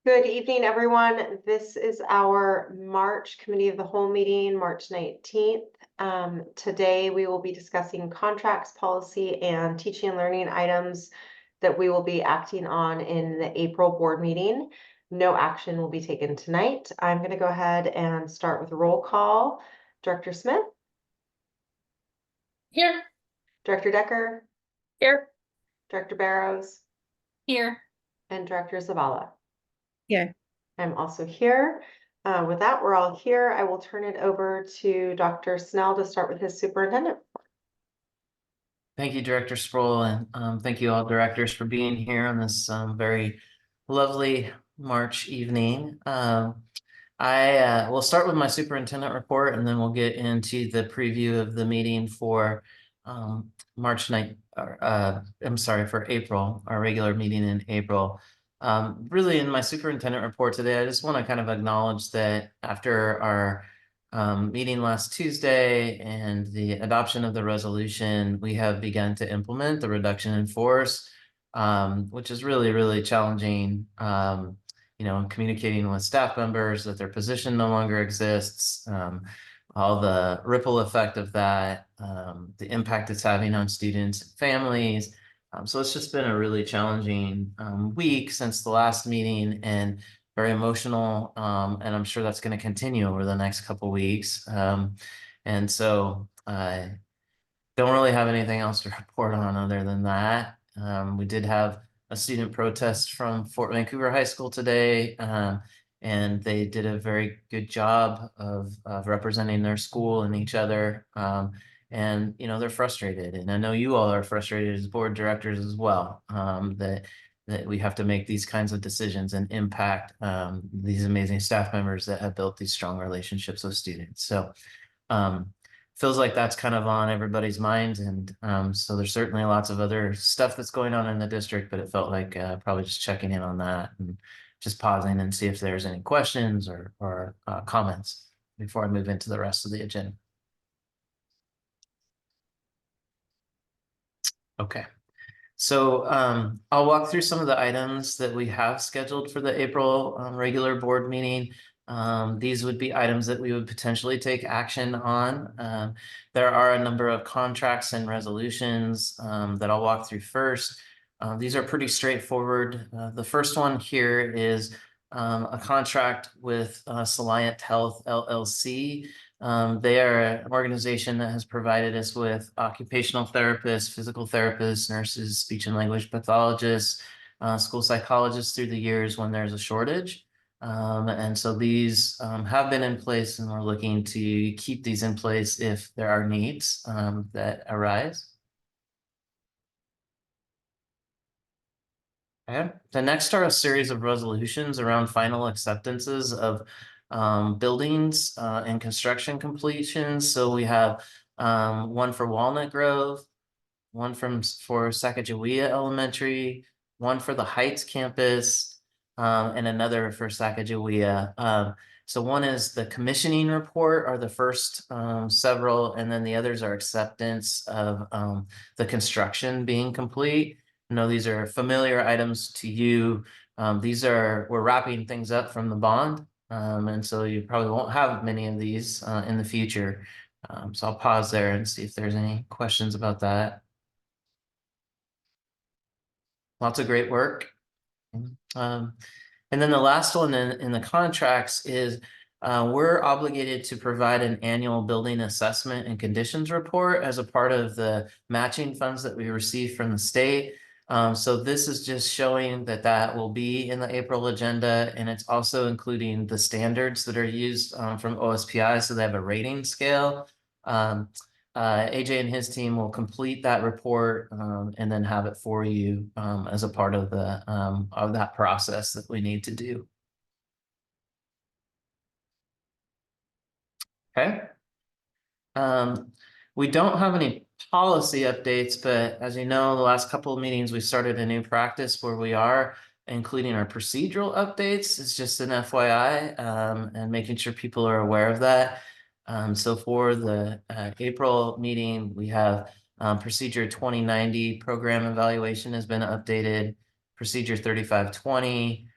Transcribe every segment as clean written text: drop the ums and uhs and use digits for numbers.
Good evening, everyone. This is our March Committee of the Whole meeting, March 19th. Today, we will be discussing contracts, policy, and teaching and learning items that we will be acting on in the April board meeting. No action will be taken tonight. I'm going to go ahead and start with a roll call. Director Smith? Here. Director Decker? Here. Director Barrows? Here. And Director Zavala? Here. I'm also here. With that, we're all here. I will turn it over to Dr. Snell to start with his superintendent. Thank you, Director Sproul, and thank you all directors for being here on this very lovely March evening. I will start with my superintendent report, and then we'll get into the preview of the meeting for March 9th, I'm sorry, for April, our regular meeting in April. Really, in my superintendent report today, I just want to kind of acknowledge that after our meeting last Tuesday and the adoption of the resolution, we have begun to implement the reduction in force, which is really, really challenging. Communicating with staff members that their position no longer exists, all the ripple effect of that, the impact it's having on students and families. So it's just been a really challenging week since the last meeting, and very emotional, and I'm sure that's going to continue over the next couple weeks. And so I don't really have anything else to report on other than that. We did have a student protest from Fort Vancouver High School today, and they did a very good job of representing their school and each other. And they're frustrated, and I know you all are frustrated as board directors as well, that we have to make these kinds of decisions and impact these amazing staff members that have built these strong relationships with students. So feels like that's kind of on everybody's minds, and so there's certainly lots of other stuff that's going on in the district, but it felt like probably just checking in on that and just pausing and see if there's any questions or comments before I move into the rest of the agenda. Okay, so I'll walk through some of the items that we have scheduled for the April regular board meeting. These would be items that we would potentially take action on. There are a number of contracts and resolutions that I'll walk through first. These are pretty straightforward. The first one here is a contract with Salient Health LLC. They are an organization that has provided us with occupational therapists, physical therapists, nurses, speech and language pathologists, school psychologists through the years when there's a shortage. And so these have been in place, and we're looking to keep these in place if there are needs that arise. Okay. The next are a series of resolutions around final acceptances of buildings and construction completions. So we have one for Walnut Grove, one for Sacagawea Elementary, one for the Heights campus, and another for Sacagawea. So one is the commissioning report, are the first several, and then the others are acceptance of the construction being complete. I know these are familiar items to you. We're wrapping things up from the bond, and so you probably won't have many of these in the future. So I'll pause there and see if there's any questions about that. Lots of great work. And then the last one in the contracts is we're obligated to provide an annual building assessment and conditions report as a part of the matching funds that we receive from the state. So this is just showing that will be in the April agenda, and it's also including the standards that are used from OSPI, so they have a rating scale. AJ and his team will complete that report and then have it for you as a part of that process that we need to do. Okay. We don't have any policy updates, but as you know, the last couple of meetings, we started a new practice where we are including our procedural updates. It's just an FYI and making sure people are aware of that. So for the April meeting, we have procedure 2090 program evaluation has been updated, procedure 3520,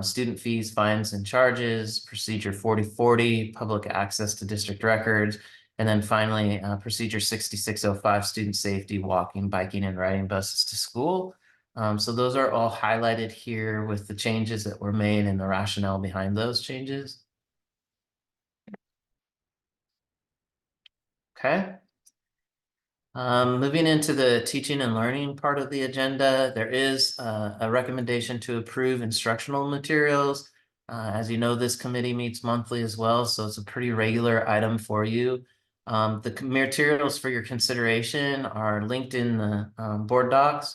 student fees, fines, and charges, procedure 4040, public access to district records, and then finally, procedure 6605, student safety, walking, biking, and riding buses to school. So those are all highlighted here with the changes that were made and the rationale behind those changes. Okay. Moving into the teaching and learning part of the agenda, there is a recommendation to approve instructional materials. As you know, this committee meets monthly as well, so it's a pretty regular item for you. The materials for your consideration are linked in the board docs.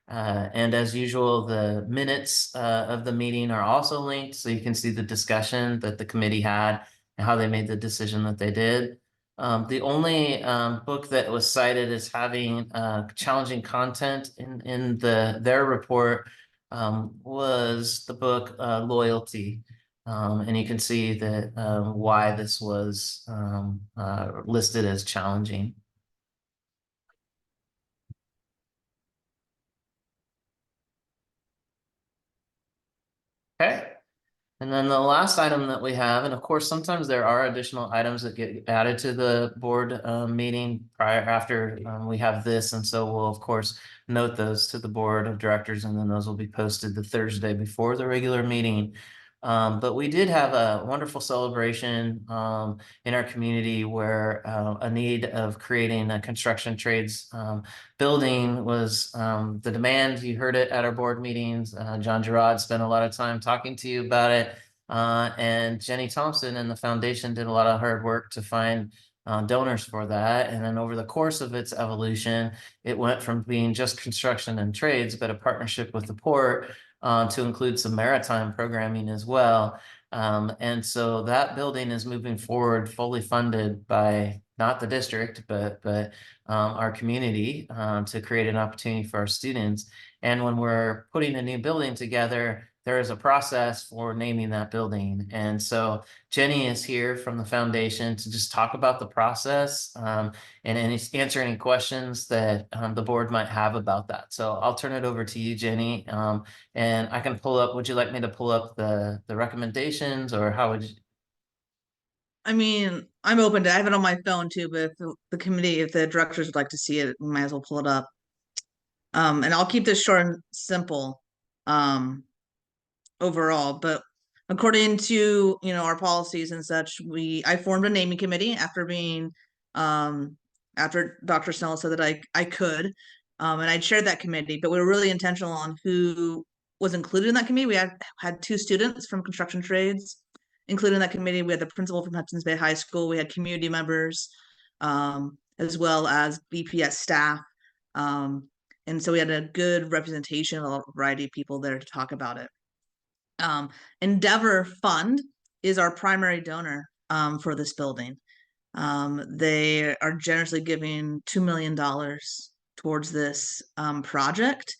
And as usual, the minutes of the meeting are also linked, so you can see the discussion that the committee had and how they made the decision that they did. The only book that was cited as having challenging content in their report was the book Loyalty. And you can see that why this was listed as challenging. Okay. And then the last item that we have, and of course, sometimes there are additional items that get added to the board meeting after we have this. And so we'll, of course, note those to the board of directors, and then those will be posted the Thursday before the regular meeting. But we did have a wonderful celebration in our community where a need of creating a construction trades building was the demand. You heard it at our board meetings. John Gerard spent a lot of time talking to you about it. And Jenny Thompson and the foundation did a lot of hard work to find donors for that. And then over the course of its evolution, it went from being just construction and trades, but a partnership with the port to include some maritime programming as well. And so that building is moving forward, fully funded by not the district, but our community to create an opportunity for our students. And when we're putting a new building together, there is a process for naming that building. And so Jenny is here from the foundation to just talk about the process and answer any questions that the board might have about that. So I'll turn it over to you, Jenny. And I can pull up, would you like me to pull up the recommendations, or how would you? I mean, I'm open to, I have it on my phone too, but if the committee, if the directors would like to see it, we might as well pull it up. And I'll keep this short and simple, overall, but according to, our policies and such, I formed a naming committee after being, after Dr. Snell said that I could, and I chaired that committee, but we were really intentional on who was included in that committee. We had 2 students from construction trades included in that committee. We had the principal from Hudson's Bay High School. We had community members, as well as VPS staff. And so we had a good representation of a variety of people there to talk about it. Endeavor Fund is our primary donor for this building. They are generously giving $2 million towards this project.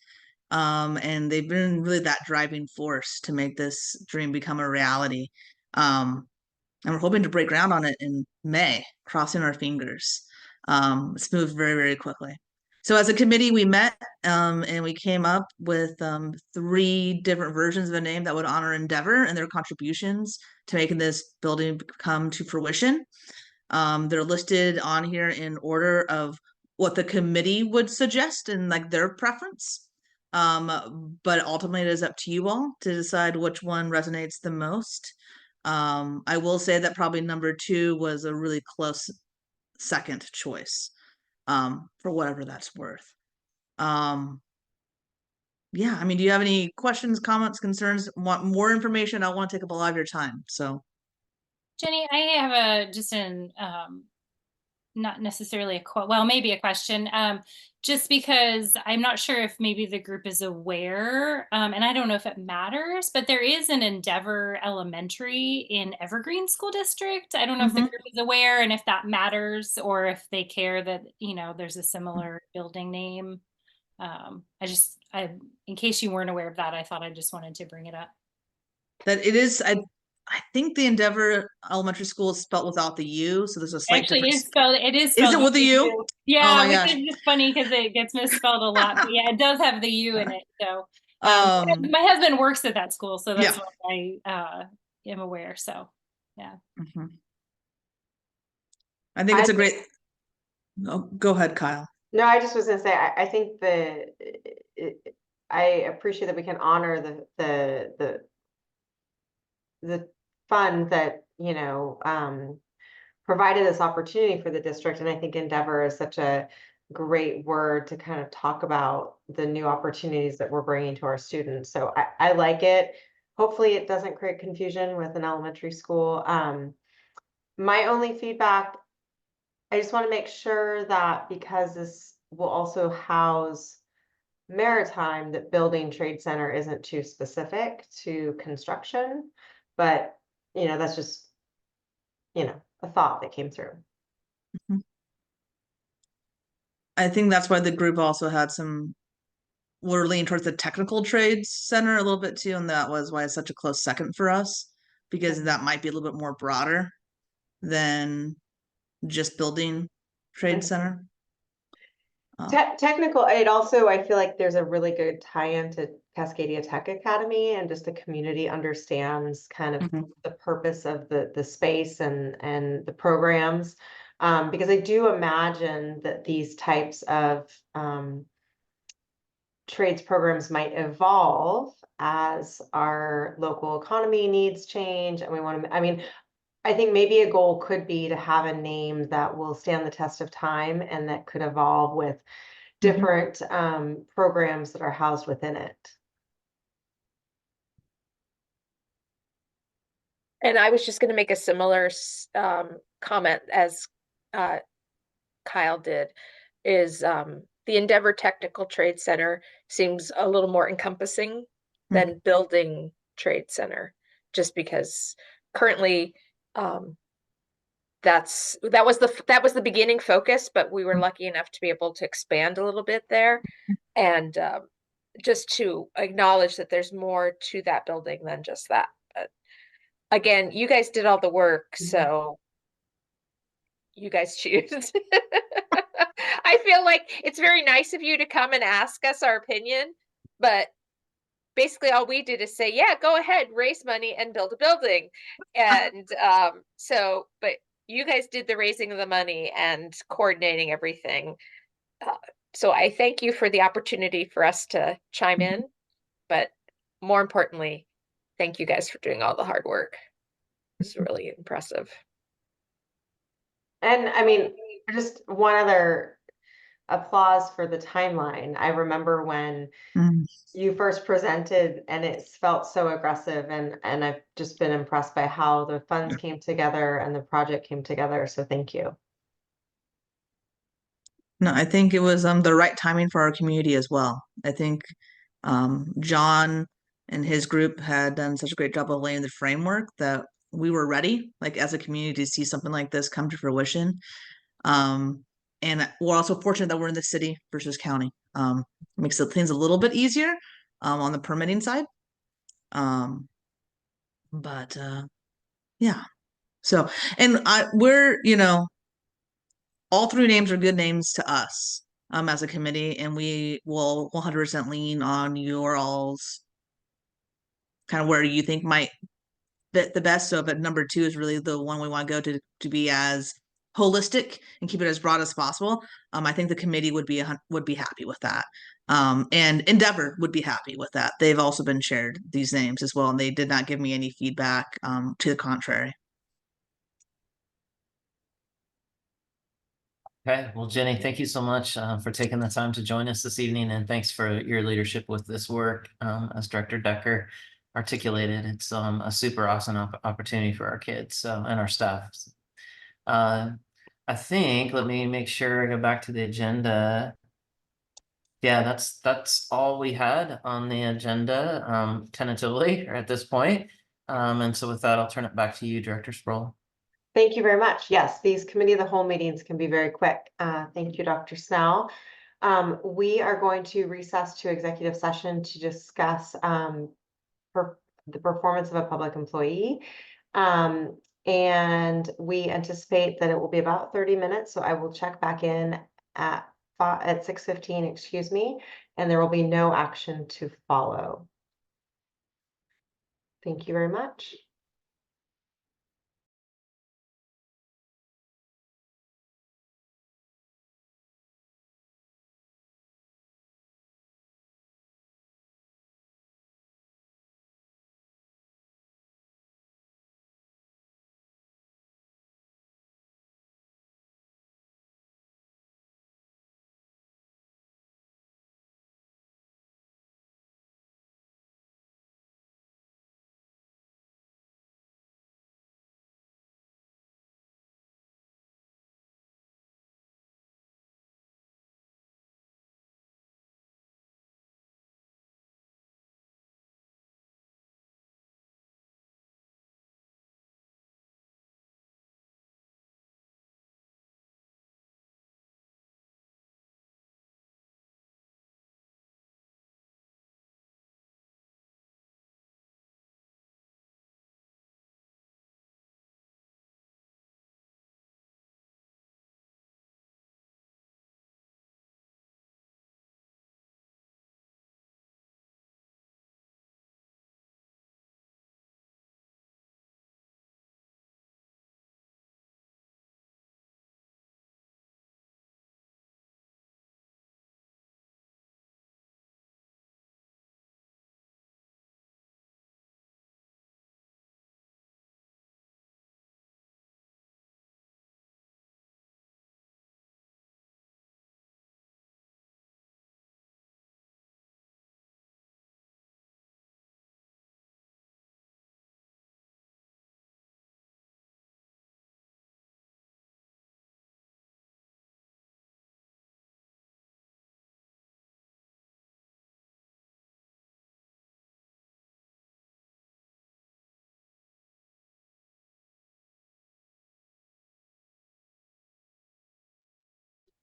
And they've been really that driving force to make this dream become a reality. And we're hoping to break ground on it in May, crossing our fingers. It's moved very, very quickly. So as a committee, we met and we came up with 3 different versions of a name that would honor Endeavor and their contributions to making this building come to fruition. They're listed on here in order of what the committee would suggest and like their preference. But ultimately it is up to you all to decide which one resonates the most. I will say that probably number 2 was a really close second choice, for whatever that's worth. Yeah, I mean, do you have any questions, comments, concerns, want more information? I want to take up a lot of your time, so. Jenny, I have just an not necessarily a well, maybe a question. Just because I'm not sure if maybe the group is aware, and I don't know if it matters, but there is an Endeavor Elementary in Evergreen School District. I don't know if the group is aware and if that matters, or if they care that, there's a similar building name. In case you weren't aware of that, I thought I just wanted to bring it up. That it is, I think the Endeavor Elementary School is spelled without the U, so there's a slight Actually, difference. it is spelled. Is it with the U? Oh Yeah, my which gosh. is just funny because it gets misspelled a lot. But yeah, it does have the U in it. So My husband works at that school, so that's Yeah. why I am aware. So, yeah. Mhm. I think it's a great. Oh, go ahead, Kyle. No, I just was gonna say, I think I appreciate that we can honor the fund that, provided this opportunity for the district. And I think endeavor is such a great word to kind of talk about the new opportunities that we're bringing to our students. So I like it. Hopefully it doesn't create confusion with an elementary school. My only feedback, I just want to make sure that because this will also house maritime, that building trade center isn't too specific to construction. But, that's just, a thought that came through. I think that's why the group also had some. We're leaning towards the technical trades center a little bit too, and that was why it's such a close second for us, because that might be a little bit more broader than just building trade center. Technical aid also, I feel like there's a really good tie-in to Cascadia Tech Academy, and just the community understands kind of the purpose of the space and the programs. Because I do imagine that these types of trades programs might evolve as our local economy needs change, and we want to, I think maybe a goal could be to have a name that will stand the test of time and that could evolve with different programs that are housed within it. And I was just going to make a similar comment as Kyle did, is the Endeavor Technical Trade Center seems a little more encompassing than building trade center, just because currently that was the beginning focus, but we were lucky enough to be able to expand a little bit there, and just to acknowledge that there's more to that building than just that. But again, you guys did all the work, so you guys choose. I feel like it's very nice of you to come and ask us our opinion, but basically all we did is say, yeah, go ahead, raise money and build a building. And but you guys did the raising of the money and coordinating everything. So I thank you for the opportunity for us to chime in, but more importantly, thank you guys for doing all the hard work. It's really impressive. And just one other applause for the timeline. I remember when you first presented and it felt so aggressive, and I've just been impressed by how the funds came together and the project came together. So thank you. No, I think it was the right timing for our community as well. I think John and his group had done such a great job of laying the framework that we were ready, like as a community, to see something like this come to fruition. And we're also fortunate that we're in the city versus county. Makes things a little bit easier on the permitting side. But yeah. So, and we're, all three names are good names to us as a committee, and we will 100% lean on your all's kind of where you think might fit the best. So, but number 2 is really the one we want to go to be as holistic and keep it as broad as possible. I think the committee would be happy with that, and Endeavor would be happy with that. They've also been shared these names as well, and they did not give me any feedback to the contrary. Okay, well, Jenny, thank you so much for taking the time to join us this evening, and thanks for your leadership with this work. As Director Decker articulated, it's a super awesome opportunity for our kids and our staff. I think, let me make sure I go back to the agenda. Yeah, that's all we had on the agenda tentatively at this point. And so with that, I'll turn it back to you, Director Sproul. Thank you very much. Yes, these committee of the whole meetings can be very quick. Thank you, Dr. Snell. We are going to recess to executive session to discuss the performance of a public employee. And we anticipate that it will be about 30 minutes. So I will check back in at 6:15, excuse me, and there will be no action to follow. Thank you very much.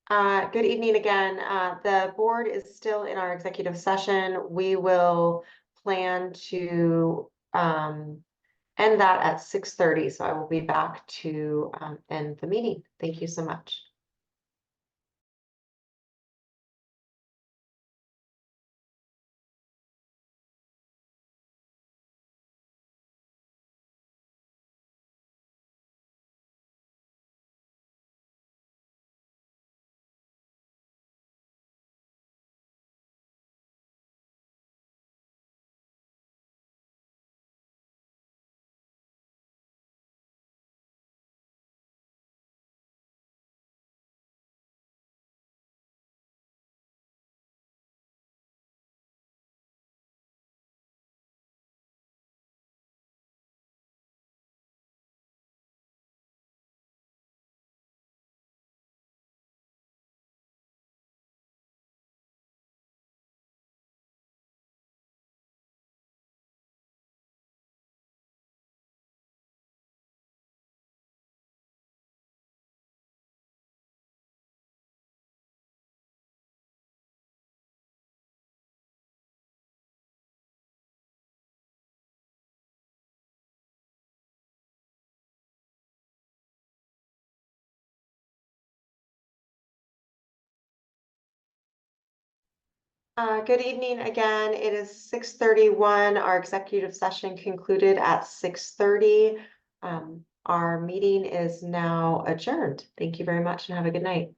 Good evening again. The board is still in our executive session. We will plan to end that at 6:30. So I will be back to end the meeting. Thank you so much. Good evening again. It is 6:31. Our executive session concluded at 6:30. Our meeting is now adjourned. Thank you very much and have a good night.